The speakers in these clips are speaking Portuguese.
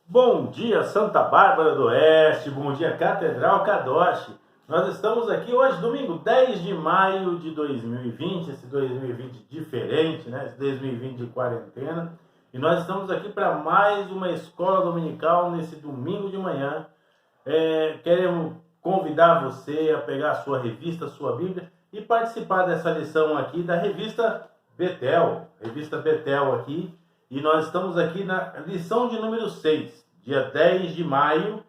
Bom dia, Santa Bárbara do Oeste, bom dia, Catedral Kadosh. Nós estamos aqui hoje, domingo 10 de maio de 2020, esse 2020 diferente, né? Esse 2020 de quarentena. E nós estamos aqui para mais uma escola dominical nesse domingo de manhã. Queremos convidar você a pegar a sua revista, a sua Bíblia e participar dessa lição aqui da revista Betel aqui. E nós estamos aqui na lição de número 6, dia 10 de maio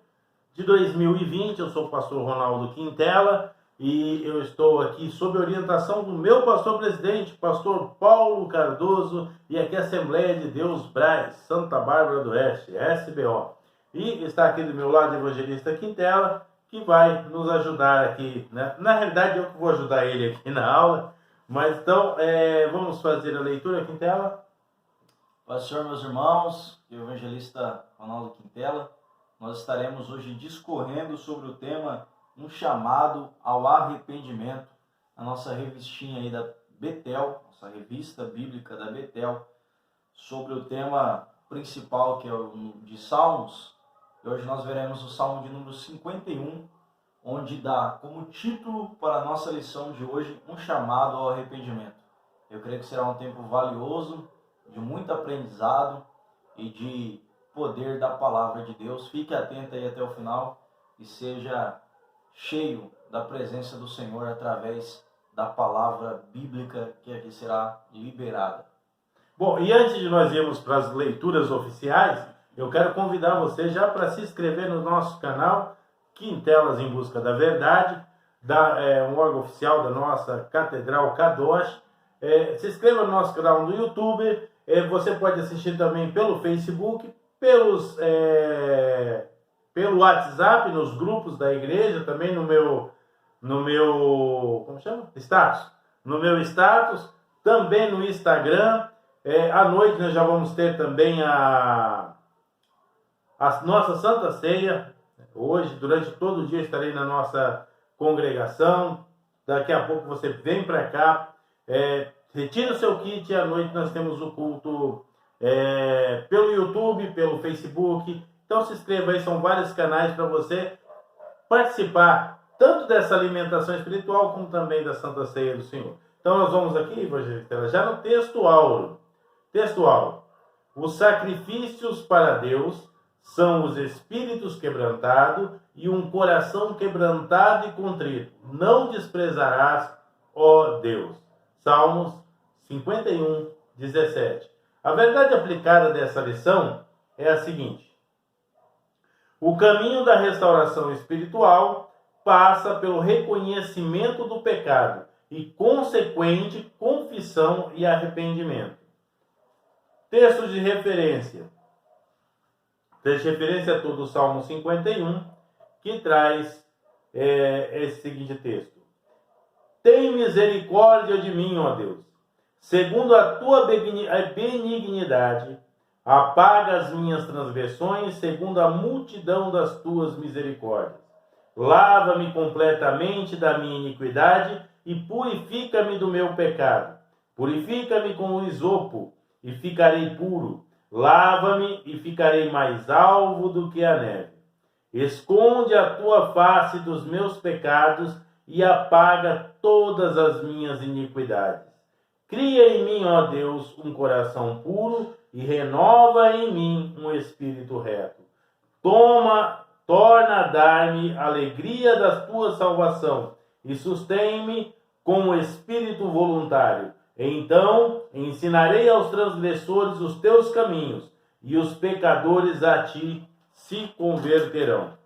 de 2020. Eu sou o pastor Ronaldo Quintela e eu estou aqui sob orientação do meu pastor-presidente, pastor Paulo Cardoso, e aqui a Assembleia de Deus Braz, Santa Bárbara do Oeste, SBO. E está aqui do meu lado o evangelista Quintela, que vai nos ajudar aqui, né? Na realidade, eu vou ajudar ele aqui na aula, mas então vamos fazer a leitura, Quintela. Pastor, meus irmãos, e o evangelista Ronaldo Quintela, nós estaremos hoje discorrendo sobre o tema Um Chamado ao Arrependimento, a nossa revistinha aí da Betel, nossa revista bíblica da Betel, sobre o tema principal que é o de Salmos. E hoje nós veremos o Salmo de número 51, onde dá como título para a nossa lição de hoje Um Chamado ao Arrependimento. Eu creio que será um tempo valioso, de muito aprendizado e de poder da palavra de Deus. Fique atento aí até o final e seja cheio da presença do Senhor através da palavra bíblica que aqui será liberada. Bom, e antes de nós irmos para as leituras oficiais, eu quero convidar você já para se inscrever no nosso canal Quintelas em Busca da Verdade, um órgão oficial da nossa Catedral Kadosh. Se inscreva no nosso canal no YouTube. Você pode assistir também pelo Facebook, pelo WhatsApp, nos grupos da igreja, também no meu como chama? Status. No meu status, também no Instagram. À noite nós já vamos ter também a nossa Santa Ceia. Hoje, durante todo o dia, estarei na nossa congregação. Daqui a pouco você vem para cá. Retira o seu kit e à noite nós temos o culto pelo YouTube, pelo Facebook. Então se inscreva aí, são vários canais para você participar tanto dessa alimentação espiritual como também da Santa Ceia do Senhor. Então nós vamos aqui, evangelista, já no texto áureo. Os sacrifícios para Deus são os espíritos quebrantados e um coração quebrantado e contrito. Não desprezarás, ó Deus. Salmos 51, 17. A verdade aplicada dessa lição é a seguinte: o caminho da restauração espiritual passa pelo reconhecimento do pecado e consequente confissão e arrependimento. Texto de referência. Texto de referência é todo o Salmo 51, que traz esse seguinte texto: tem misericórdia de mim, ó Deus. Segundo a tua benignidade, apaga as minhas transgressões, segundo a multidão das tuas misericórdias. Lava-me completamente da minha iniquidade e purifica-me do meu pecado. Purifica-me com o isopo e ficarei puro. Lava-me e ficarei mais alvo do que a neve. Esconde a tua face dos meus pecados e apaga todas as minhas iniquidades. Cria em mim, ó Deus, um coração puro e renova em mim um espírito reto. Torna a dar-me alegria da tua salvação e sustém-me com o espírito voluntário. Então ensinarei aos transgressores os teus caminhos e os pecadores a ti se converterão.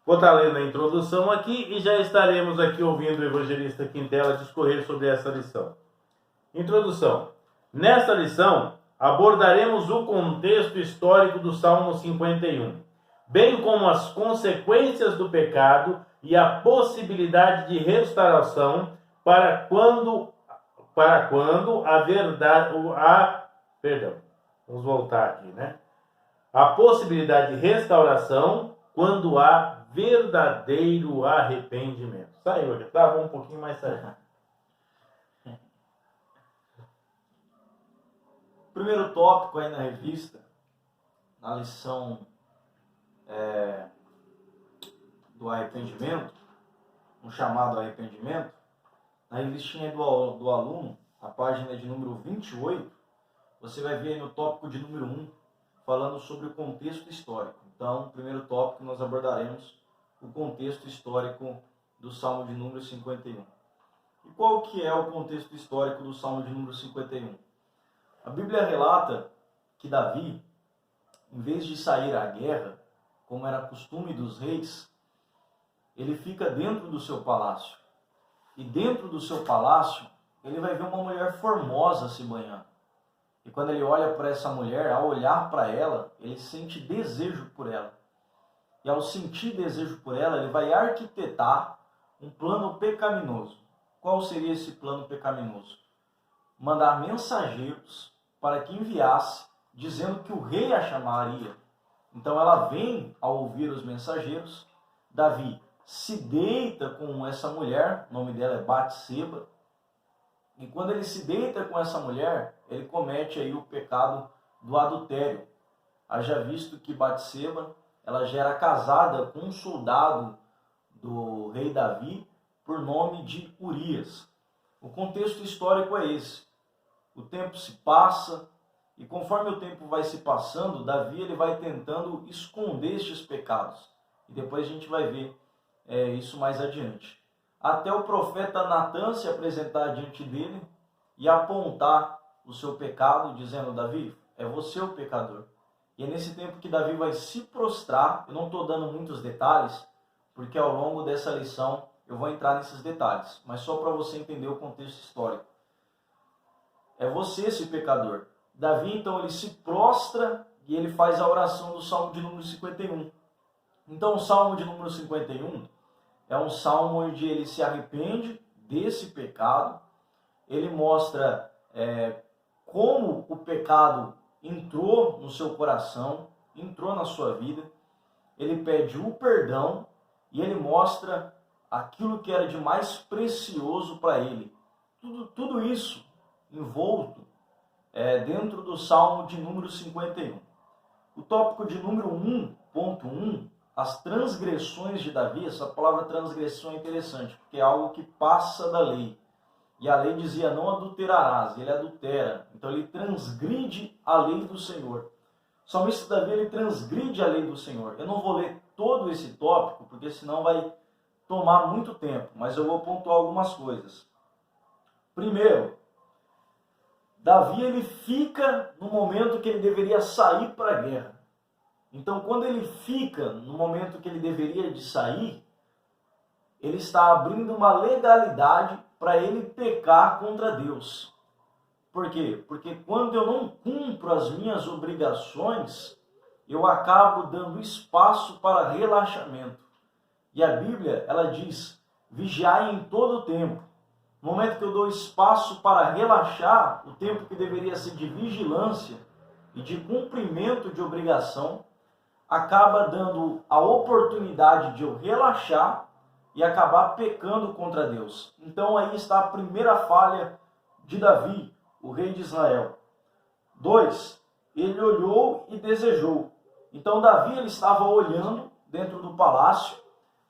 Vou estar lendo a introdução aqui e já estaremos aqui ouvindo o evangelista Quintela discorrer sobre essa lição. Introdução. Nesta lição, abordaremos o contexto histórico do Salmo 51, bem como as consequências do pecado e a possibilidade de restauração para quando a verdade... Vamos voltar aqui, né? A possibilidade de restauração quando há verdadeiro arrependimento. Saiu aqui, tá? Vamos um pouquinho mais saindo. Primeiro tópico aí na revista na lição do arrependimento, um chamado arrependimento, na revistinha do aluno, a página de número 28, você vai ver aí no tópico de número 1, falando sobre o contexto histórico. Então, o primeiro tópico nós abordaremos o contexto histórico do Salmo de número 51. E qual que é o contexto histórico do Salmo de número 51? A Bíblia relata que Davi, em vez de sair à guerra, como era costume dos reis, ele fica dentro do seu palácio. E dentro do seu palácio, ele vai ver uma mulher formosa se banhando. E quando ele olha para essa mulher, ao olhar para ela, ele sente desejo por ela. E ao sentir desejo por ela, ele vai arquitetar um plano pecaminoso. Qual seria esse plano pecaminoso? Mandar mensageiros para que enviasse, dizendo que o rei a chamaria. Então ela vem ao ouvir os mensageiros, Davi se deita com essa mulher, o nome dela é Batseba, e quando ele se deita com essa mulher, ele comete aí o pecado do adultério. Haja visto que Batseba, ela já era casada com um soldado do rei Davi, por nome de Urias. O contexto histórico é esse. O tempo se passa, e conforme o tempo vai se passando, Davi ele vai tentando esconder estes pecados. E depois a gente vai ver isso mais adiante. Até o profeta Natã se apresentar diante dele e apontar o seu pecado, dizendo: Davi, é você o pecador. E é nesse tempo que Davi vai se prostrar. Eu não estou dando muitos detalhes, porque ao longo dessa lição eu vou entrar nesses detalhes, mas só para você entender o contexto histórico. É você esse pecador. Davi, então, ele se prostra e ele faz a oração do Salmo de número 51. Então, o Salmo de número 51 é um salmo onde ele se arrepende desse pecado, ele mostra como o pecado entrou no seu coração, entrou na sua vida, ele pede o perdão e ele mostra aquilo que era de mais precioso para ele. Tudo isso envolto dentro do Salmo de número 51. O tópico de número 1.1, as transgressões de Davi. Essa palavra transgressão é interessante, porque é algo que passa da lei. E a lei dizia: não adulterarás, ele adultera. Então ele transgride a lei do Senhor. O salmista Davi, ele transgride a lei do Senhor. Eu não vou ler todo esse tópico, porque senão vai tomar muito tempo, mas eu vou pontuar algumas coisas. Primeiro, Davi ele fica no momento que ele deveria sair para a guerra. Então, quando ele fica no momento que ele deveria de sair, ele está abrindo uma legalidade para ele pecar contra Deus. Por quê? Porque quando eu não cumpro as minhas obrigações, eu acabo dando espaço para relaxamento. E a Bíblia, ela diz: vigiai em todo o tempo. No momento que eu dou espaço para relaxar, o tempo que deveria ser de vigilância e de cumprimento de obrigação, acaba dando a oportunidade de eu relaxar e acabar pecando contra Deus. Então aí está a primeira falha de Davi, o rei de Israel. 2. Ele olhou e desejou. Então Davi ele estava olhando dentro do palácio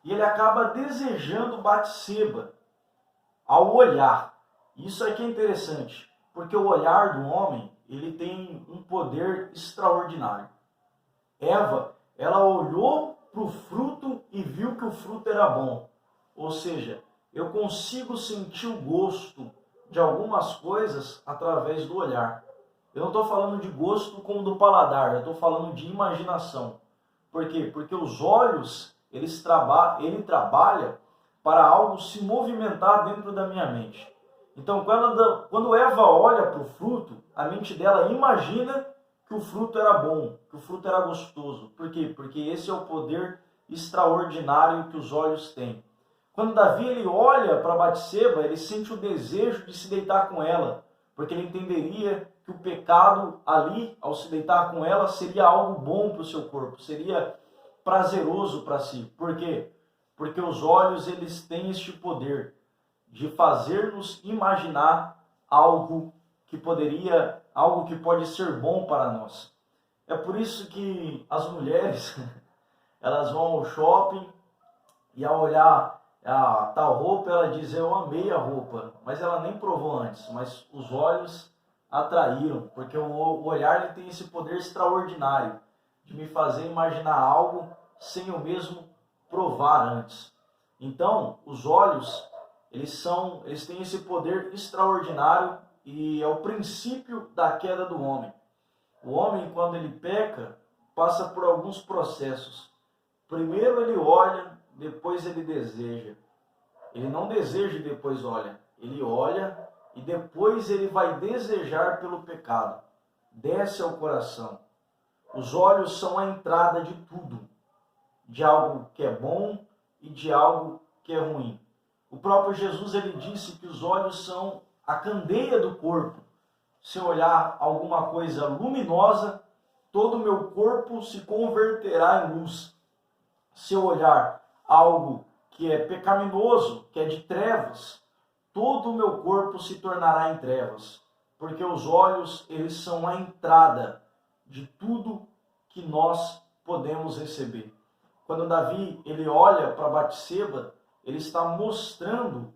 e ele acaba desejando Batseba ao olhar. Isso aqui é interessante, porque o olhar do homem ele tem um poder extraordinário. Eva, ela olhou para o fruto e viu que o fruto era bom. Ou seja, eu consigo sentir o gosto de algumas coisas através do olhar. Eu não estou falando de gosto como do paladar, eu estou falando de imaginação. Por quê? Porque os olhos, ele trabalha para algo se movimentar dentro da minha mente. Então, quando Eva olha para o fruto, a mente dela imagina que o fruto era bom, que o fruto era gostoso. Por quê? Porque esse é o poder extraordinário que os olhos têm. Quando Davi ele olha para Batseba, ele sente o desejo de se deitar com ela, porque ele entenderia que o pecado ali, ao se deitar com ela, seria algo bom para o seu corpo, seria prazeroso para si. Por quê? Porque os olhos eles têm este poder de fazer-nos imaginar algo que pode ser bom para nós. É por isso que as mulheres, elas vão ao shopping e ao olhar a tal roupa, ela diz, eu amei a roupa, mas ela nem provou antes, mas os olhos atraíram, porque o olhar ele tem esse poder extraordinário de me fazer imaginar algo sem eu mesmo provar antes. Então, os olhos, eles têm esse poder extraordinário e é o princípio da queda do homem. O homem, quando ele peca, passa por alguns processos. Primeiro ele olha, depois ele deseja. Ele não deseja e depois olha. Ele olha e depois ele vai desejar pelo pecado. Desce ao coração. Os olhos são a entrada de tudo. De algo que é bom e de algo que é ruim. O próprio Jesus ele disse que os olhos são a candeia do corpo. Se eu olhar alguma coisa luminosa, todo o meu corpo se converterá em luz. Se eu olhar algo que é pecaminoso, que é de trevas, todo o meu corpo se tornará em trevas. Porque os olhos, eles são a entrada de tudo que nós podemos receber. Quando Davi ele olha para Batseba, ele está mostrando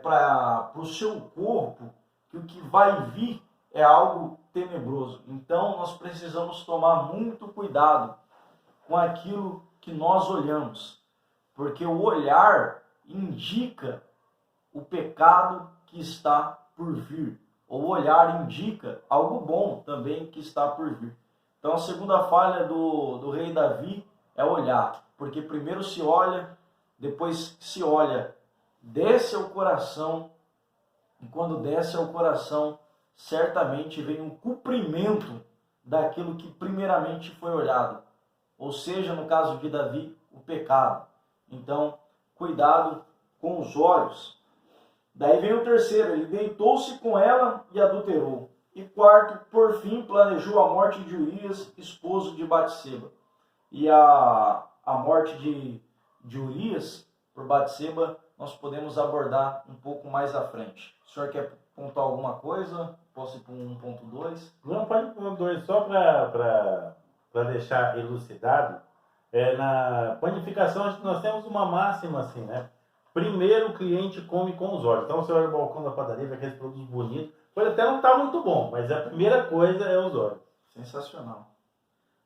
para o seu corpo que o que vai vir é algo tenebroso. Então nós precisamos tomar muito cuidado com aquilo que nós olhamos, porque o olhar indica o pecado que está por vir. O olhar indica algo bom também que está por vir. Então a segunda falha do rei Davi é olhar, porque primeiro se olha, depois se olha, desce ao coração, e quando desce ao coração, certamente vem um cumprimento daquilo que primeiramente foi olhado. Ou seja, no caso de Davi, o pecado. Então, cuidado com os olhos. Daí vem o terceiro, ele deitou-se com ela e adulterou. E quarto, por fim, planejou a morte de Urias, esposo de Batseba. E a morte de Urias por Batseba nós podemos abordar um pouco mais à frente. O senhor quer pontuar alguma coisa? Posso ir para 1.2? Não, pode ir para 1.2, só para deixar elucidado. Na panificação nós temos uma máxima assim, né? Primeiro o cliente come com os olhos. Então você olha no balcão da padaria, vê aqueles produtos bonitos. Pode até não estar muito bom, mas a primeira coisa é os olhos. Sensacional.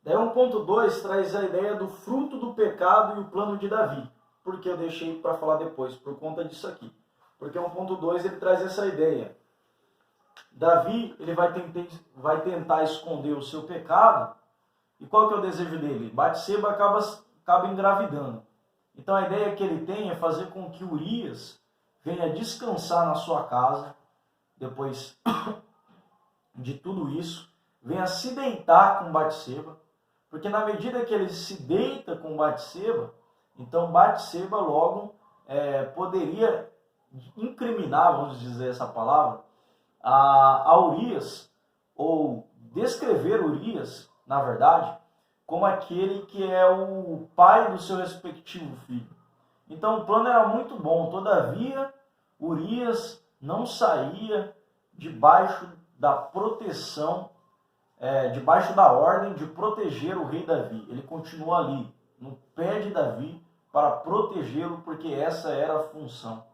Daí 1.2 traz a ideia do fruto do pecado e o plano de Davi. Por que eu deixei para falar depois? Por conta disso aqui. Porque 1.2 ele traz essa ideia. Davi ele vai tentar esconder o seu pecado. E qual que é o desejo dele? Batseba acaba engravidando. Então a ideia que ele tem é fazer com que Urias venha descansar na sua casa, depois de tudo isso, venha se deitar com Batseba, porque na medida que ele se deita com Batseba, então Batseba logo poderia incriminar, vamos dizer essa palavra, a Urias, ou descrever Urias, na verdade, como aquele que é o pai do seu respectivo filho. Então o plano era muito bom, todavia Urias não saía debaixo da proteção, debaixo da ordem de proteger o rei Davi. Ele continua ali, no pé de Davi, para protegê-lo, porque essa era a função.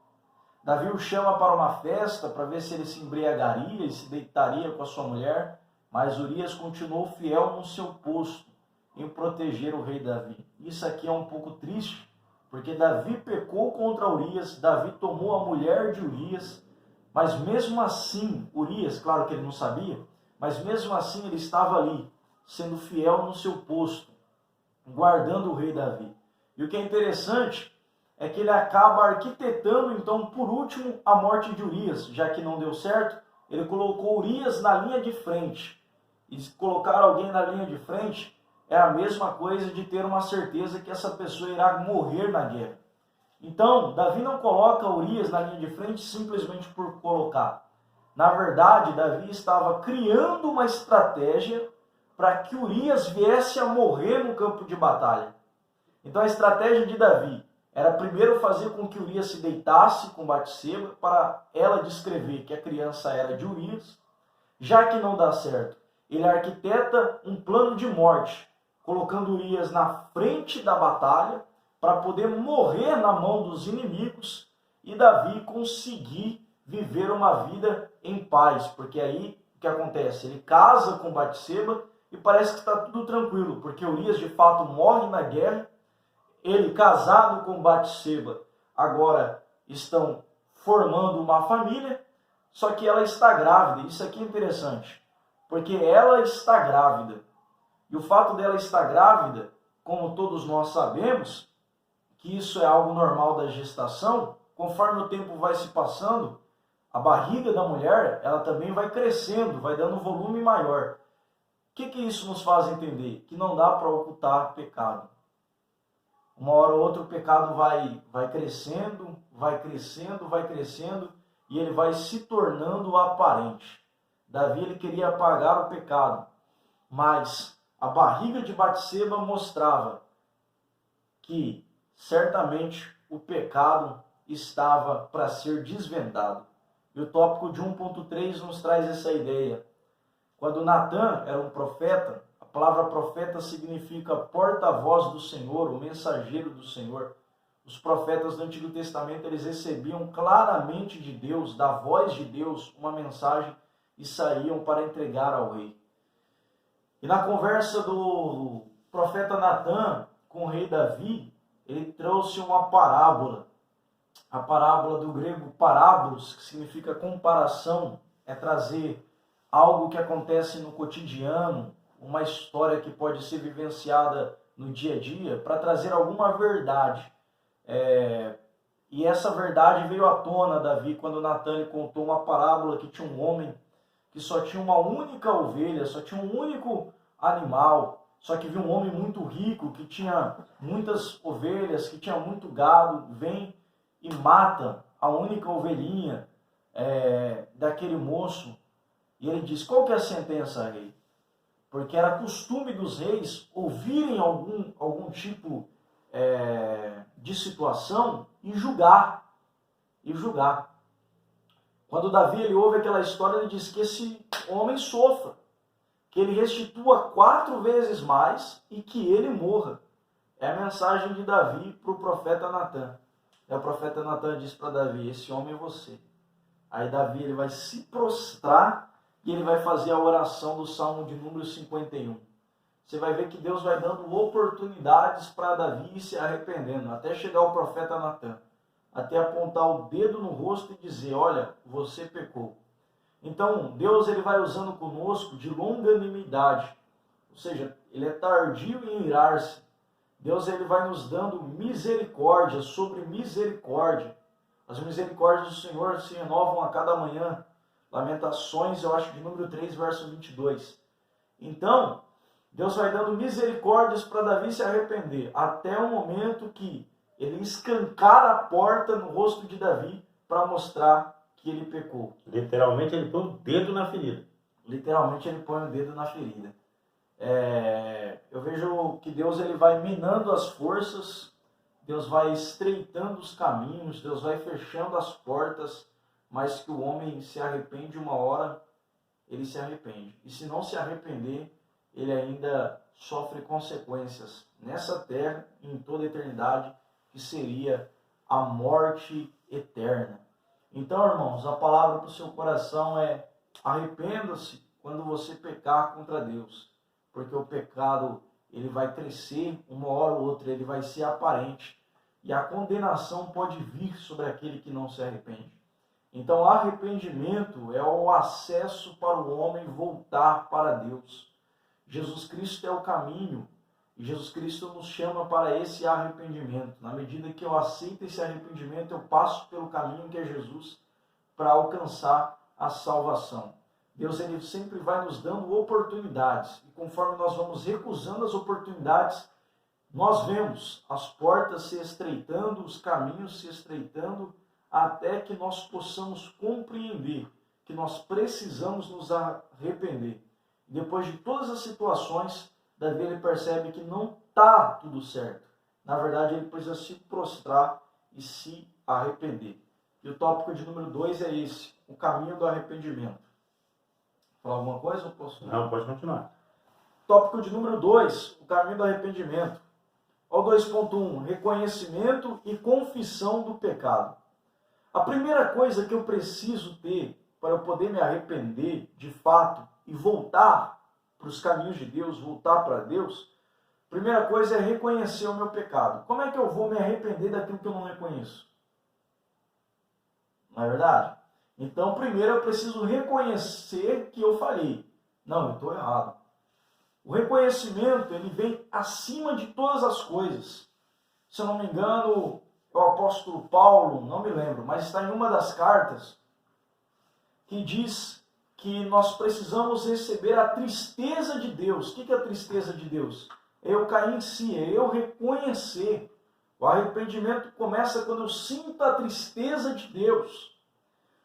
Davi o chama para uma festa, para ver se ele se embriagaria e se deitaria com a sua mulher, mas Urias continuou fiel no seu posto, em proteger o rei Davi. Isso aqui é um pouco triste, porque Davi pecou contra Urias, Davi tomou a mulher de Urias, mas mesmo assim, Urias, claro que ele não sabia, mas mesmo assim ele estava ali, sendo fiel no seu posto, guardando o rei Davi. E o que é interessante é que ele acaba arquitetando, então, por último, a morte de Urias, já que não deu certo, ele colocou Urias na linha de frente. E colocar alguém na linha de frente é a mesma coisa de ter uma certeza que essa pessoa irá morrer na guerra. Então, Davi não coloca Urias na linha de frente simplesmente por colocar. Na verdade, Davi estava criando uma estratégia para que Urias viesse a morrer no campo de batalha. Então a estratégia de Davi era primeiro fazer com que Urias se deitasse com Batseba para ela descrever que a criança era de Urias. Já que não dá certo, ele arquiteta um plano de morte, colocando Urias na frente da batalha para poder morrer na mão dos inimigos e Davi conseguir viver uma vida em paz, porque aí o que acontece? Ele casa com Batseba e parece que está tudo tranquilo, porque Urias de fato morre na guerra, ele casado com Batseba, agora estão formando uma família, só que ela está grávida. Isso aqui é interessante, porque ela está grávida. E o fato dela estar grávida, como todos nós sabemos, que isso é algo normal da gestação, conforme o tempo vai se passando, a barriga da mulher, ela também vai crescendo, vai dando volume maior. O que isso nos faz entender? Que não dá para ocultar pecado. Uma hora ou outra o pecado vai crescendo, vai crescendo, vai crescendo, e ele vai se tornando aparente. Davi ele queria apagar o pecado, mas a barriga de Batseba mostrava que certamente o pecado estava para ser desvendado. E o tópico de 1.3 nos traz essa ideia. Quando Natan era um profeta, a palavra profeta significa porta-voz do Senhor, o mensageiro do Senhor. Os profetas do Antigo Testamento, eles recebiam claramente de Deus, da voz de Deus, uma mensagem e saíam para entregar ao rei. E na conversa do profeta Natan com o rei Davi, ele trouxe uma parábola. A parábola do grego parábolos, que significa comparação, é trazer algo que acontece no cotidiano, uma história que pode ser vivenciada no dia a dia, para trazer alguma verdade. E essa verdade veio à tona, Davi, quando Natan contou uma parábola que tinha um homem que só tinha uma única ovelha, só tinha um único animal, só que viu um homem muito rico, que tinha muitas ovelhas, que tinha muito gado, vem e mata a única ovelhinha daquele moço. E ele diz, qual que é a sentença, rei? Porque era costume dos reis ouvirem algum tipo de situação e julgar. Quando Davi ele ouve aquela história, ele diz que esse homem sofra, que ele restitua 4 vezes mais e que ele morra. É a mensagem de Davi para o profeta Natan. E o profeta Natan diz para Davi, esse homem é você. Aí Davi ele vai se prostrar e ele vai fazer a oração do Salmo de número 51. Você vai ver que Deus vai dando oportunidades para Davi ir se arrependendo, até chegar o profeta Natan, até apontar o dedo no rosto e dizer, olha, você pecou. Então, Deus ele vai usando conosco de longanimidade, ou seja, ele é tardio em irar-se. Deus ele vai nos dando misericórdia sobre misericórdia. As misericórdias do Senhor se renovam a cada manhã. Lamentações, eu acho, de número 3, verso 22. Então, Deus vai dando misericórdias para Davi se arrepender, até o momento que ele escancara a porta no rosto de Davi para mostrar que ele pecou. Literalmente ele põe o dedo na ferida. Literalmente ele põe o dedo na ferida. Eu vejo que Deus ele vai minando as forças, Deus vai estreitando os caminhos, Deus vai fechando as portas, mas que o homem se arrepende uma hora, ele se arrepende. E se não se arrepender, ele ainda sofre consequências nessa terra e em toda a eternidade, que seria a morte eterna. Então, irmãos, a palavra para o seu coração é: arrependa-se quando você pecar contra Deus, porque o pecado ele vai crescer, uma hora ou outra ele vai ser aparente, e a condenação pode vir sobre aquele que não se arrepende. Então, arrependimento é o acesso para o homem voltar para Deus. Jesus Cristo é o caminho, e Jesus Cristo nos chama para esse arrependimento. Na medida que eu aceito esse arrependimento, eu passo pelo caminho que é Jesus para alcançar a salvação. Deus ele sempre vai nos dando oportunidades, e conforme nós vamos recusando as oportunidades, nós vemos as portas se estreitando, os caminhos se estreitando, até que nós possamos compreender que nós precisamos nos arrepender. Depois de todas as situações, Davi ele percebe que não está tudo certo. Na verdade, ele precisa se prostrar e se arrepender. E o tópico de número 2 é esse, o caminho do arrependimento. Falar alguma coisa ou posso? Não, pode continuar. Tópico de número 2, o caminho do arrependimento. Ao 2.1, reconhecimento e confissão do pecado. A primeira coisa que eu preciso ter para eu poder me arrepender de fato e voltar para os caminhos de Deus, voltar para Deus, a primeira coisa é reconhecer o meu pecado. Como é que eu vou me arrepender daquilo que eu não reconheço? Não é verdade? Então, primeiro eu preciso reconhecer que eu falhei. Não, eu estou errado. O reconhecimento, ele vem acima de todas as coisas. Se eu não me engano, o apóstolo Paulo, não me lembro, mas está em uma das cartas, que diz que nós precisamos receber a tristeza de Deus. O que é a tristeza de Deus? É eu cair em si, é eu reconhecer. O arrependimento começa quando eu sinto a tristeza de Deus.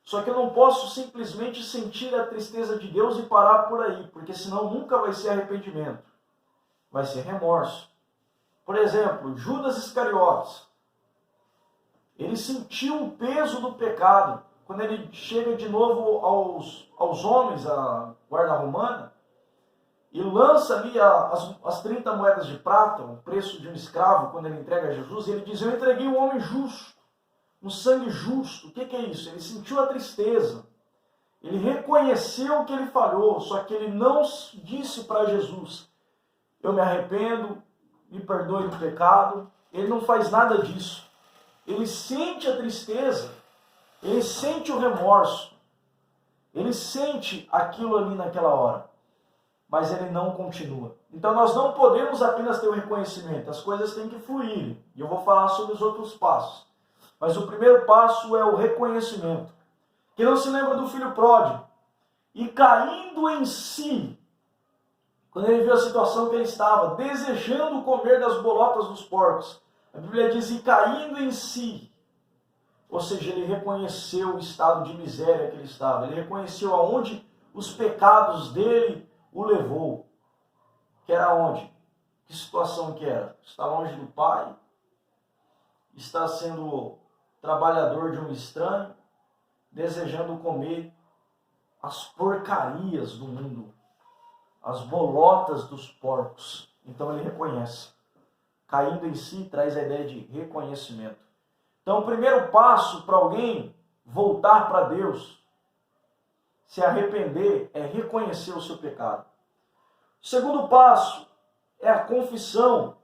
Só que eu não posso simplesmente sentir a tristeza de Deus e parar por aí, porque senão nunca vai ser arrependimento. Vai ser remorso. Por exemplo, Judas Iscariotes. Ele sentiu o peso do pecado. Quando ele chega de novo aos homens, a guarda romana, e lança ali as 30 moedas de prata, o preço de um escravo, quando ele entrega a Jesus, ele diz, eu entreguei um homem justo, um sangue justo. O que é isso? Ele sentiu a tristeza. Ele reconheceu que ele falhou, só que ele não disse para Jesus, eu me arrependo, me perdoe do pecado. Ele não faz nada disso. Ele sente a tristeza, ele sente o remorso, ele sente aquilo ali naquela hora, mas ele não continua. Então nós não podemos apenas ter o reconhecimento, as coisas têm que fluir, e eu vou falar sobre os outros passos. Mas o primeiro passo é o reconhecimento. Quem não se lembra do filho pródigo? E caindo em si, quando ele viu a situação que ele estava, desejando comer das bolotas dos porcos, a Bíblia diz, e caindo em si, ou seja, ele reconheceu o estado de miséria que ele estava, ele reconheceu aonde os pecados dele o levou, que era onde? Que situação que era? Está longe do pai, está sendo trabalhador de um estranho, desejando comer as porcarias do mundo, as bolotas dos porcos. Então ele reconhece. Caindo em si traz a ideia de reconhecimento. Então o primeiro passo para alguém voltar para Deus, se arrepender, é reconhecer o seu pecado. O segundo passo é a confissão.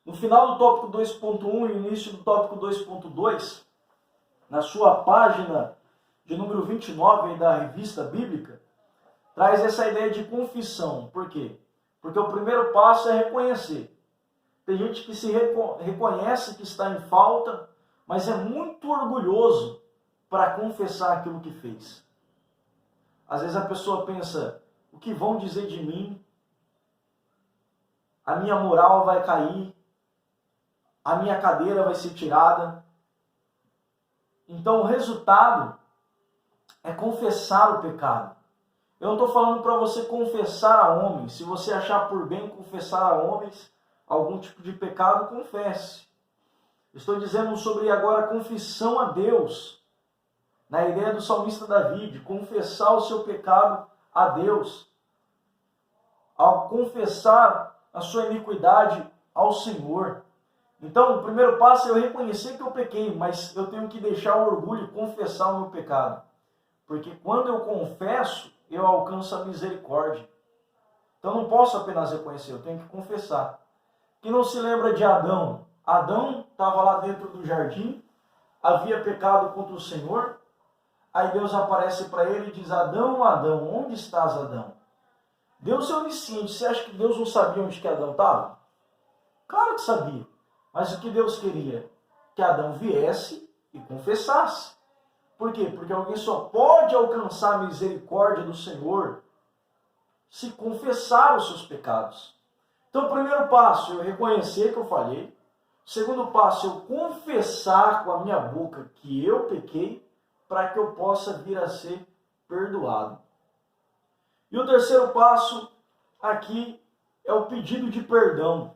No final do tópico 2.1 e início do tópico 2.2, na sua página de número 29 da revista bíblica, traz essa ideia de confissão. Por quê? Porque o primeiro passo é reconhecer. Tem gente que se reconhece que está em falta, mas é muito orgulhoso para confessar aquilo que fez. Às vezes a pessoa pensa, o que vão dizer de mim? A minha moral vai cair, a minha cadeira vai ser tirada. Então o resultado é confessar o pecado. Eu não estou falando para você confessar a homens. Se você achar por bem confessar a homens algum tipo de pecado, confesse. Estou dizendo sobre agora a confissão a Deus. Na ideia do salmista Davi, de confessar o seu pecado a Deus. Ao confessar a sua iniquidade ao Senhor. Então, o primeiro passo é eu reconhecer que eu pequei, mas eu tenho que deixar o orgulho e confessar o meu pecado. Porque quando eu confesso, eu alcanço a misericórdia. Então não posso apenas reconhecer, eu tenho que confessar. Quem não se lembra de Adão? Adão estava lá dentro do jardim, havia pecado contra o Senhor. Aí Deus aparece para ele e diz, Adão, Adão, onde estás, Adão? Deus é onisciente. Você acha que Deus não sabia onde que Adão estava? Claro que sabia. Mas o que Deus queria? Que Adão viesse e confessasse. Por quê? Porque alguém só pode alcançar a misericórdia do Senhor se confessar os seus pecados. Então, o primeiro passo é eu reconhecer que eu falhei. O segundo passo é eu confessar com a minha boca que eu pequei, para que eu possa vir a ser perdoado. E o terceiro passo aqui é o pedido de perdão.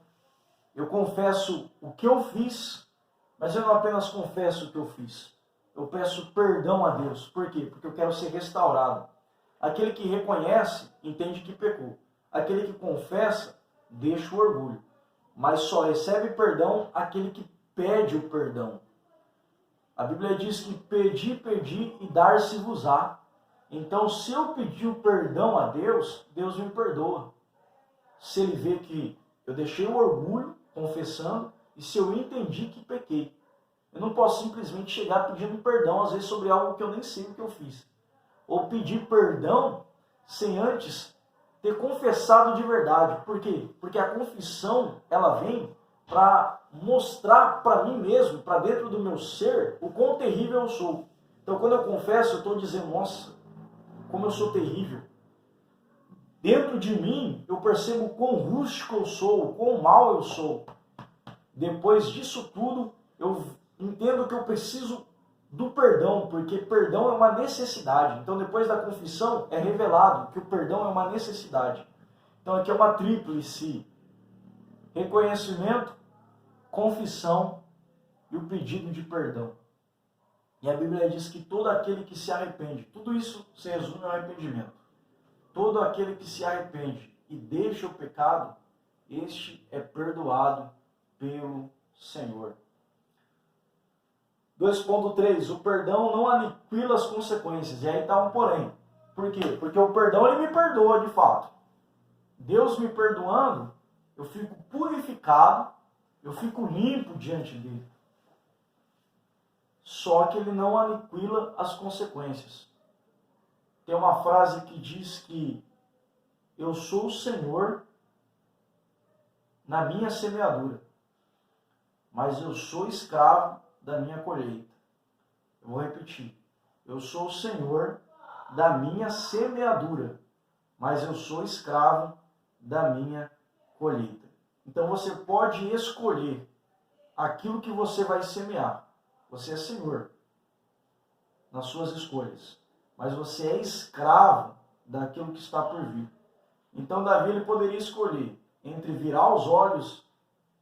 Eu confesso o que eu fiz, mas eu não apenas confesso o que eu fiz. Eu peço perdão a Deus. Por quê? Porque eu quero ser restaurado. Aquele que reconhece, entende que pecou. Aquele que confessa, deixa o orgulho. Mas só recebe perdão aquele que pede o perdão. A Bíblia diz que pedi, pedi e dar-se-vos-á. Então, se eu pedir o perdão a Deus, Deus me perdoa. Se Ele vê que eu deixei o orgulho, confessando, e se eu entendi que pequei. Eu não posso simplesmente chegar pedindo perdão, às vezes, sobre algo que eu nem sei o que eu fiz. Ou pedir perdão sem antes ter confessado de verdade. Por quê? Porque a confissão, ela vem para mostrar para mim mesmo, para dentro do meu ser, o quão terrível eu sou. Então, quando eu confesso, eu estou dizendo, nossa, como eu sou terrível. Dentro de mim, eu percebo o quão rústico eu sou, o quão mal eu sou. Depois disso tudo, eu entendo que eu preciso do perdão, porque perdão é uma necessidade. Então, depois da confissão, é revelado que o perdão é uma necessidade. Então, aqui é uma tríplice: reconhecimento, confissão e o pedido de perdão. E a Bíblia diz que todo aquele que se arrepende, tudo isso se resume ao arrependimento. Todo aquele que se arrepende e deixa o pecado, este é perdoado pelo Senhor. 2.3. O perdão não aniquila as consequências. E aí está um porém. Por quê? Porque o perdão, ele me perdoa de fato. Deus me perdoando, eu fico purificado, eu fico limpo diante dele. Só que ele não aniquila as consequências. Tem uma frase que diz que eu sou o Senhor na minha semeadura, mas eu sou escravo da minha colheita. Eu vou repetir. Eu sou o Senhor da minha semeadura, mas eu sou escravo da minha colheita. Então você pode escolher aquilo que você vai semear. Você é Senhor nas suas escolhas, mas você é escravo daquilo que está por vir. Então Davi, ele poderia escolher entre virar os olhos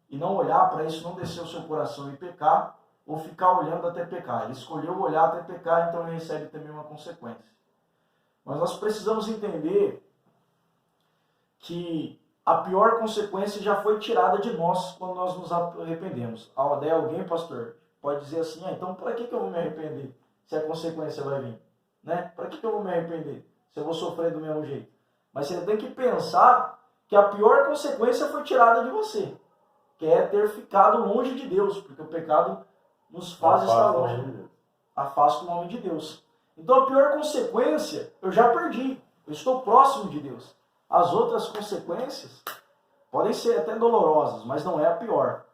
e não olhar para isso, não descer o seu coração e pecar, ou ficar olhando até pecar. Ele escolheu olhar até pecar, então ele recebe também uma consequência. Mas nós precisamos entender que a pior consequência já foi tirada de nós quando nós nos arrependemos. Daí alguém, pastor, pode dizer assim, então para que eu vou me arrepender se a consequência vai vir? Né? Para que eu vou me arrepender se eu vou sofrer do mesmo jeito? Mas você tem que pensar que a pior consequência foi tirada de você, que é ter ficado longe de Deus, porque o pecado nos faz estar longe. Afasta o nome de Deus. Então a pior consequência eu já perdi, eu estou próximo de Deus. As outras consequências podem ser até dolorosas, mas não é a pior.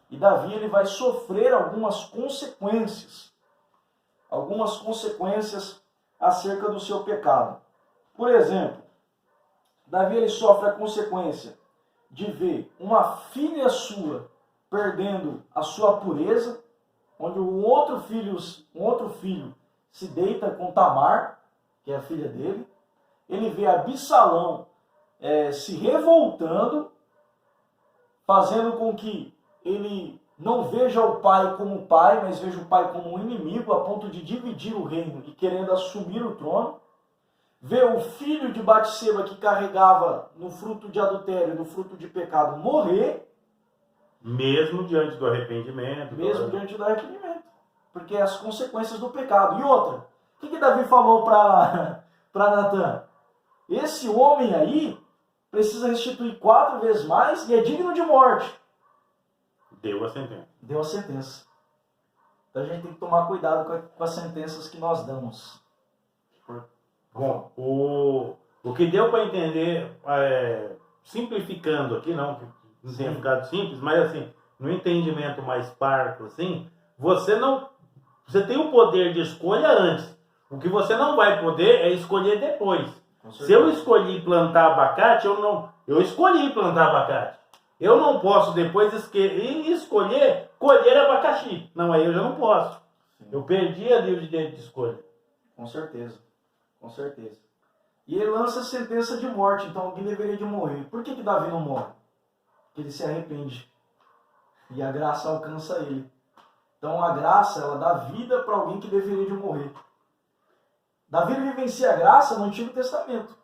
E Davi, ele vai sofrer algumas consequências acerca do seu pecado. Por exemplo, Davi, ele sofre a consequência de ver uma filha sua perdendo a sua pureza, onde um outro filho se deita com Tamar, que é a filha dele. Ele vê Absalão se revoltando, fazendo com que ele não veja o pai como pai, mas veja o pai como um inimigo, a ponto de dividir o reino e querendo assumir o trono. Vê o filho de Batseba, que carregava no fruto de adultério, no fruto de pecado, morrer. Mesmo diante do arrependimento. Diante do arrependimento. Porque é as consequências do pecado. E outra, o que Davi falou para Natan? Esse homem aí precisa restituir 4 vezes mais e é digno de morte. Deu a sentença. Deu a sentença. Então a gente tem que tomar cuidado com as sentenças que nós damos. Bom, o que deu para entender, simplificando aqui, não tenha ficado simples, mas assim, no entendimento mais parco, assim, você tem o poder de escolha antes. O que você não vai poder é escolher depois. Se eu escolhi plantar abacate, eu escolhi plantar abacate. Eu não posso depois escolher colher abacaxi. Não, aí eu já não posso. Sim. Eu perdi ali o direito de escolha. Com certeza. Com certeza. E ele lança a sentença de morte, então alguém deveria de morrer. Por que Davi não morre? Porque ele se arrepende. E a graça alcança ele. Então a graça, ela dá vida para alguém que deveria de morrer. Davi vivencia a graça no Antigo Testamento.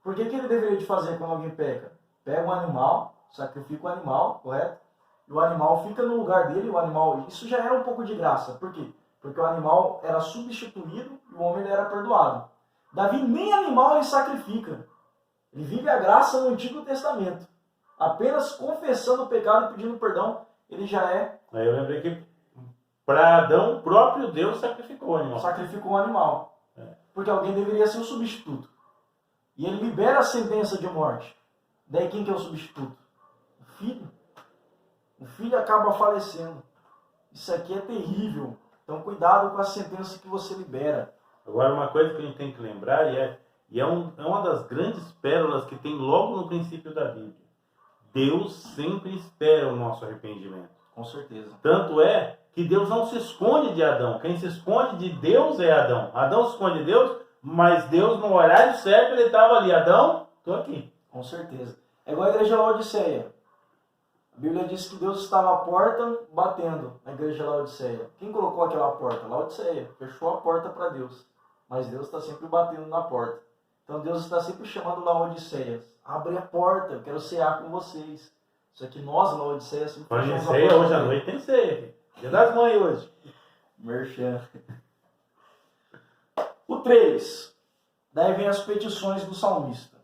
Por que ele deveria de fazer quando alguém peca? Pega um animal, sacrifica o animal, correto? E o animal fica no lugar dele, o animal... Isso já era um pouco de graça. Por quê? Porque o animal era substituído e o homem era perdoado. Davi nem animal ele sacrifica. Ele vive a graça no Antigo Testamento. Apenas confessando o pecado e pedindo perdão, ele já é... Aí eu lembrei que para Adão, o próprio Deus sacrificou o animal. Sacrificou o animal. Porque alguém deveria ser o substituto. E ele libera a sentença de morte. Daí quem que é o substituto? O filho. O filho acaba falecendo. Isso aqui é terrível. Então cuidado com a sentença que você libera. Agora uma coisa que a gente tem que lembrar, é uma das grandes pérolas que tem logo no princípio da Bíblia. Deus sempre espera o nosso arrependimento. Com certeza. Tanto é que Deus não se esconde de Adão. Quem se esconde de Deus é Adão. Adão se esconde de Deus, mas Deus no horário certo ele estava ali. Adão, estou aqui. Com certeza. É igual a igreja Laodiceia. A Bíblia diz que Deus estava à porta batendo na igreja Laodiceia. Quem colocou aquela porta? Laodiceia. Fechou a porta para Deus. Mas Deus está sempre batendo na porta. Então Deus está sempre chamando Laodiceia. Abre a porta, eu quero cear com vocês. Isso aqui nós, Laodiceia, sempre fechamos a porta. Hoje à noite tem ceia. Dia das Mães hoje. Merchan. O 3. Daí vem as petições do salmista.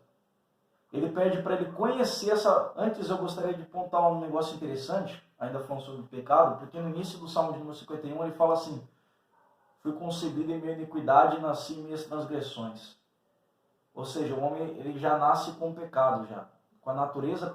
Ele pede para ele conhecer essa... Antes eu gostaria de apontar um negócio interessante, ainda falando sobre o pecado, porque no início do Salmo de número 51 ele fala assim: fui concebido em minha iniquidade e nasci em minhas transgressões. Ou seja, o homem ele já nasce com o pecado, já, com a natureza